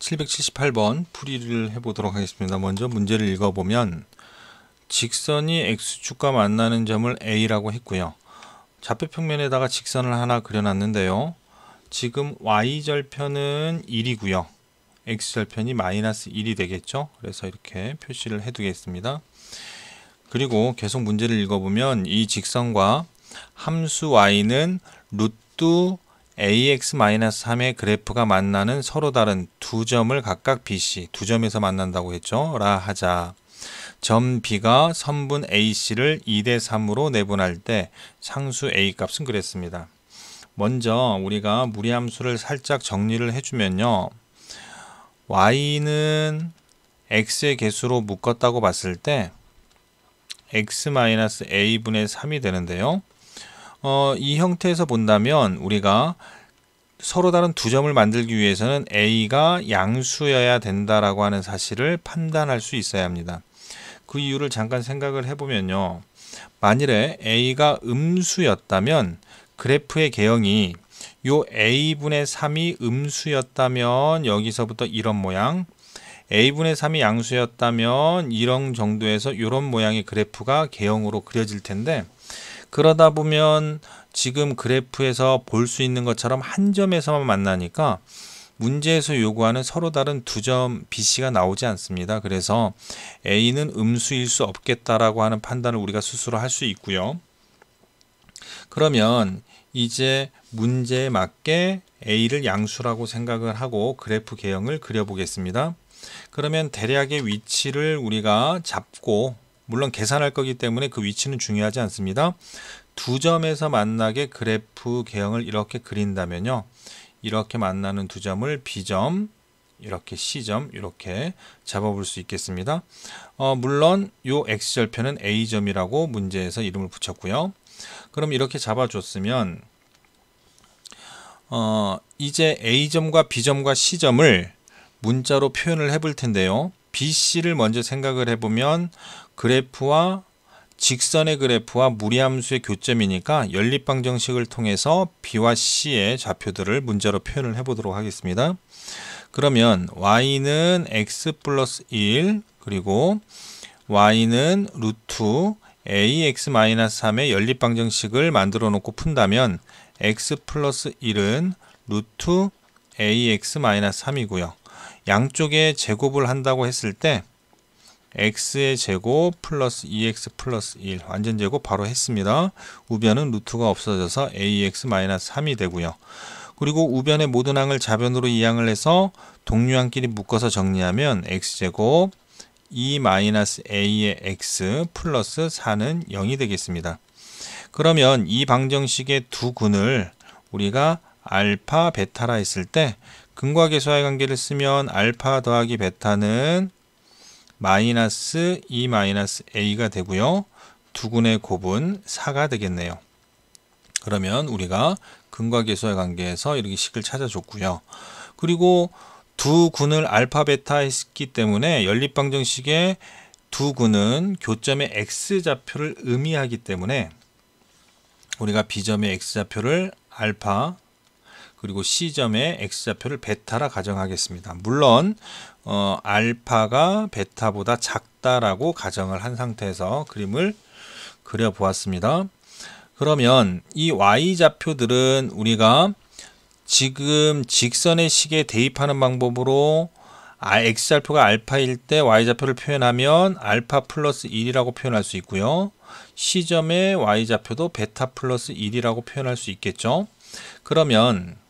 778번 풀이를 해보도록 하겠습니다. 먼저 문제를 읽어보면 직선이 X축과 만나는 점을 A라고 했고요. 좌표평면에다가 직선을 하나 그려놨는데요. 지금 Y절편은 1이고요. X절편이 마이너스 1이 되겠죠. 그래서 이렇게 표시를 해두겠습니다. 그리고 계속 문제를 읽어보면 이 직선과 함수 Y는 루트 ax-3의 그래프가 만나는 서로 다른 두 점을 각각 BC, 두 점에서 만난다고 했죠. 라 하자. 점 B가 선분 AC를 2대3으로 내분할 때 상수 A 값은 그랬습니다. 먼저 우리가 무리함수를 살짝 정리를 해주면요. Y는 X의 개수로 묶었다고 봤을 때 X-A분의 3이 되는데요. 이 형태에서 본다면 우리가 서로 다른 두 점을 만들기 위해서는 A가 양수여야 된다라고 하는 사실을 판단할 수 있어야 합니다. 그 이유를 잠깐 생각을 해보면요. 만일에 A가 음수였다면 그래프의 개형이 요 A분의 3이 음수였다면 여기서부터 이런 모양, A분의 3이 양수였다면 이런 정도에서 이런 모양의 그래프가 개형으로 그려질 텐데, 그러다 보면 지금 그래프에서 볼 수 있는 것처럼 한 점에서만 만나니까 문제에서 요구하는 서로 다른 두 점 BC가 나오지 않습니다. 그래서 A는 음수일 수 없겠다라고 하는 판단을 우리가 스스로 할 수 있고요. 그러면 이제 문제에 맞게 A를 양수라고 생각을 하고 그래프 개형을 그려보겠습니다. 그러면 대략의 위치를 우리가 잡고, 물론 계산할 거기 때문에 그 위치는 중요하지 않습니다. 두 점에서 만나게 그래프 개형을 이렇게 그린다면요. 이렇게 만나는 두 점을 B점, 이렇게 C점, 이렇게 잡아볼 수 있겠습니다. 물론 요 X절편은 A점이라고 문제에서 이름을 붙였고요. 그럼 이렇게 잡아줬으면 이제 A점과 B점과 C점을 문자로 표현을 해볼 텐데요. BC를 먼저 생각을 해보면 그래프와 직선의 그래프와 무리함수의 교점이니까 연립방정식을 통해서 B와 C의 좌표들을 문자로 표현을 해보도록 하겠습니다. 그러면 Y는 X 플러스 1, 그리고 Y는 루트 AX-3의 연립방정식을 만들어 놓고 푼다면 X 플러스 1은 루트 AX-3이고요. 양쪽에 제곱을 한다고 했을 때 x의 제곱 플러스 2x 플러스 1 완전 제곱 바로 했습니다. 우변은 루트가 없어져서 ax-3이 되고요. 그리고 우변의 모든 항을 자변으로 이항을 해서 동류항끼리 묶어서 정리하면 x제곱 2-a의 x 플러스 4는 0이 되겠습니다. 그러면 이 방정식의 두 근을 우리가 알파, 베타라 했을 때 근과 계수와의 관계를 쓰면 알파 더하기 베타는 마이너스 2-a가 되고요. 두 근의 곱은 4가 되겠네요. 그러면 우리가 근과 계수와의 관계에서 이렇게 식을 찾아줬고요. 그리고 두 근을 알파, 베타 했기 때문에 연립방정식의 두 근은 교점의 x좌표를 의미하기 때문에 우리가 B점의 x좌표를 알파, 그리고 C점의 x좌표를 베타라 가정하겠습니다. 물론 알파가 베타보다 작다라고 가정을 한 상태에서 그림을 그려보았습니다. 그러면 이 y좌표들은 우리가 지금 직선의 식에 대입하는 방법으로 x좌표가 알파일 때 y좌표를 표현하면 알파 플러스 1이라고 표현할 수 있고요. C점의 y좌표도 베타 플러스 1이라고 표현할 수 있겠죠. 그러면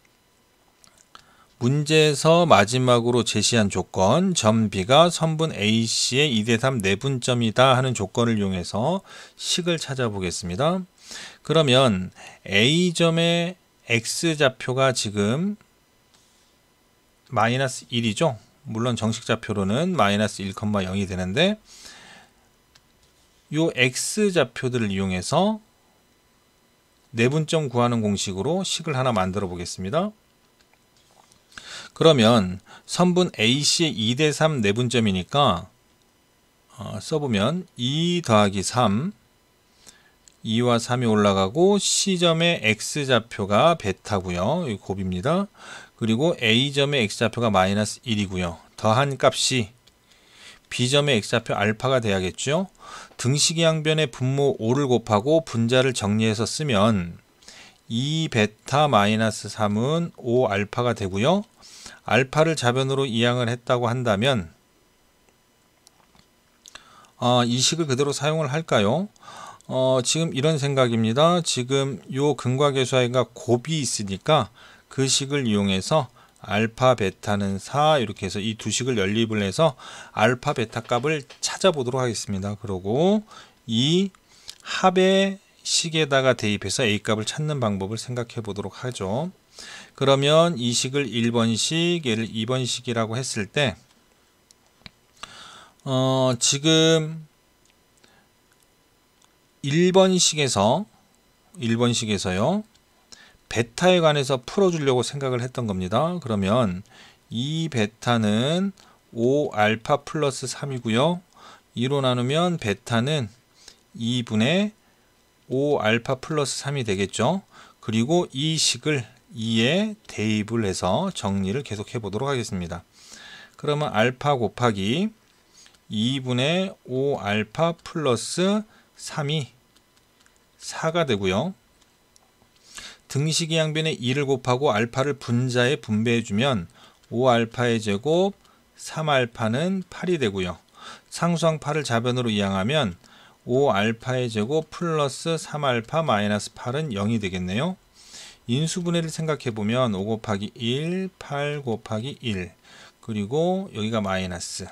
문제에서 마지막으로 제시한 조건, 점 B가 선분 AC의 2대3 내분점이다 하는 조건을 이용해서 식을 찾아보겠습니다. 그러면 A점의 X좌표가 지금 마이너스 1이죠. 물론 정식좌표로는 마이너스 1,0이 되는데 이 X좌표들을 이용해서 내분점 구하는 공식으로 식을 하나 만들어 보겠습니다. 그러면 선분 AC의 2대3 내분점이니까 써보면 2 더하기 3 2와 3이 올라가고 C점의 X좌표가 베타고요. 이 곱입니다. 그리고 A점의 X좌표가 마이너스 1이고요. 더한 값이 B점의 X좌표 알파가 돼야겠죠. 등식이 항변의 분모 5를 곱하고 분자를 정리해서 쓰면 2베타 마이너스 3은 5알파가 되고요. 알파를 좌변으로 이항을 했다고 한다면 이 식을 그대로 사용을 할까요? 지금 이런 생각입니다. 지금 요 근과계수하기가 곱이 있으니까 그 식을 이용해서 알파 베타는 4 이렇게 해서 이 두 식을 연립을 해서 알파 베타 값을 찾아보도록 하겠습니다. 그리고 이 합의 식에다가 대입해서 A 값을 찾는 방법을 생각해 보도록 하죠. 그러면 이 식을 1번식, 얘를 2번식이라고 했을 때 지금 1번식에서요 베타에 관해서 풀어주려고 생각을 했던 겁니다. 그러면 이 베타는 5알파 플러스 3이고요. 2로 나누면 베타는 2분의 5알파 플러스 3이 되겠죠. 그리고 이 식을 2에 대입을 해서 정리를 계속 해보도록 하겠습니다. 그러면 알파 곱하기 2분의 5알파 플러스 3이 4가 되고요. 등식이 항변에 2를 곱하고 알파를 분자에 분배해주면 5알파의 제곱 3알파는 8이 되고요. 상수항 8을 좌변으로 이항하면 5알파의 제곱 플러스 3알파 마이너스 8은 0이 되겠네요. 인수분해를 생각해보면 5 곱하기 1, 8 곱하기 1 그리고 여기가 마이너스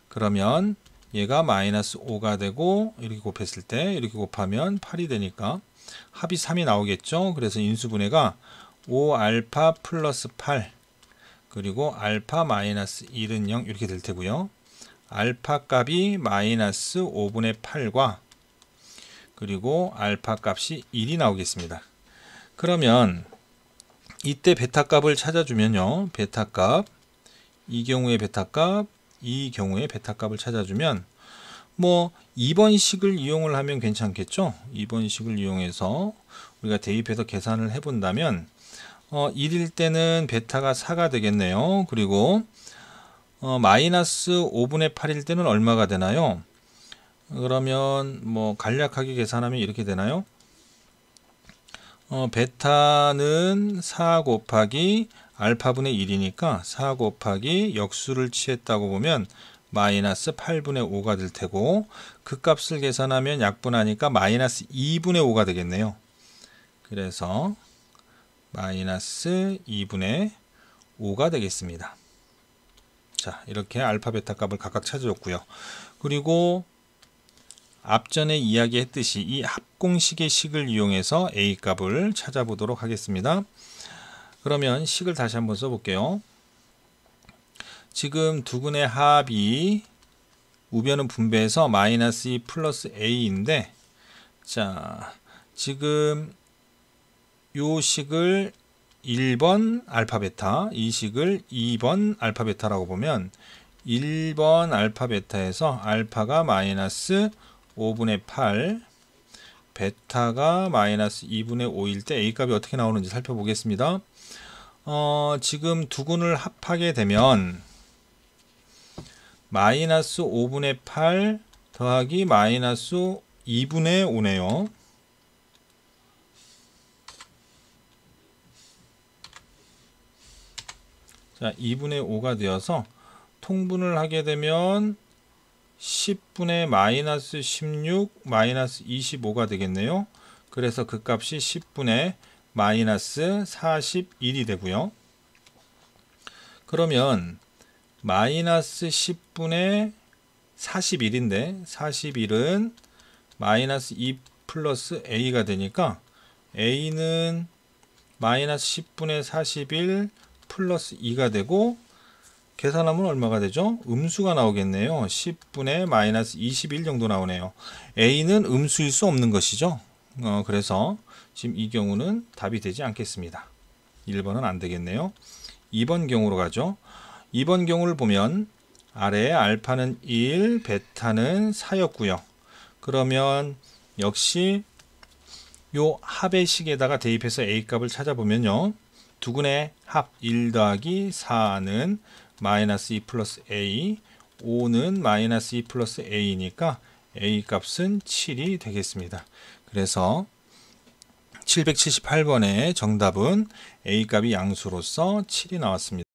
그러면 얘가 마이너스 5가 되고 이렇게 곱했을 때 이렇게 곱하면 8이 되니까 합이 3이 나오겠죠. 그래서 인수분해가 5알파 플러스 8 그리고 알파 마이너스 1은 0 이렇게 될 테고요. 알파 값이 마이너스 5분의 8과 그리고 알파 값이 1이 나오겠습니다. 그러면 이때 베타 값을 찾아주면요. 베타 값, 이 경우에 베타 값, 이 경우에 베타 값을 찾아주면 뭐 2번식을 이용을 하면 괜찮겠죠. 2번식을 이용해서 우리가 대입해서 계산을 해본다면 1일 때는 베타가 4가 되겠네요. 그리고 마이너스 5분의 8일 때는 얼마가 되나요? 그러면 뭐 간략하게 계산하면 이렇게 되나요? 베타는 4 곱하기 알파분의 1이니까 4 곱하기 역수를 취했다고 보면 마이너스 8분의 5가 될 테고 그 값을 계산하면 약분하니까 마이너스 2분의 5가 되겠네요. 그래서 마이너스 2분의 5가 되겠습니다. 자, 이렇게 알파 베타 값을 각각 찾아줬고요. 그리고 앞전에 이야기했듯이 이 합공식의 식을 이용해서 A 값을 찾아보도록 하겠습니다. 그러면 식을 다시 한번 써볼게요. 지금 두근의 합이 우변은 분배해서 마이너스 2 플러스 A인데 자 지금 요 식을 1번 알파 베타 이 식을 2번 알파 베타라고 보면 1번 알파 베타에서 알파가 마이너스 5분의 8 베타가 마이너스 2분의 5일 때 A 값이 어떻게 나오는지 살펴보겠습니다. 지금 두 근을 합하게 되면 마이너스 5분의 8 더하기 마이너스 2분의 5네요. 자, 2분의 5가 되어서 통분을 하게 되면 10분의 마이너스 16 마이너스 25가 되겠네요. 그래서 그 값이 10분의 마이너스 41이 되고요. 그러면 마이너스 10분의 41인데 41은 마이너스 2 플러스 A가 되니까 A는 마이너스 10분의 41 플러스 2가 되고 계산하면 얼마가 되죠? 음수가 나오겠네요. 10분의 마이너스 21 정도 나오네요. A는 음수일 수 없는 것이죠. 그래서 지금 이 경우는 답이 되지 않겠습니다. 1번은 안 되겠네요. 2번 경우로 가죠. 2번 경우를 보면 아래에 알파는 1, 베타는 4였고요. 그러면 역시 요 합의 식에다가 대입해서 A 값을 찾아보면요. 두근의 합 1 더하기 4는 마이너스 2 플러스 A, 5는 마이너스 2 플러스 A니까 A 값은 7이 되겠습니다. 그래서 778번의 정답은 A 값이 양수로서 7이 나왔습니다.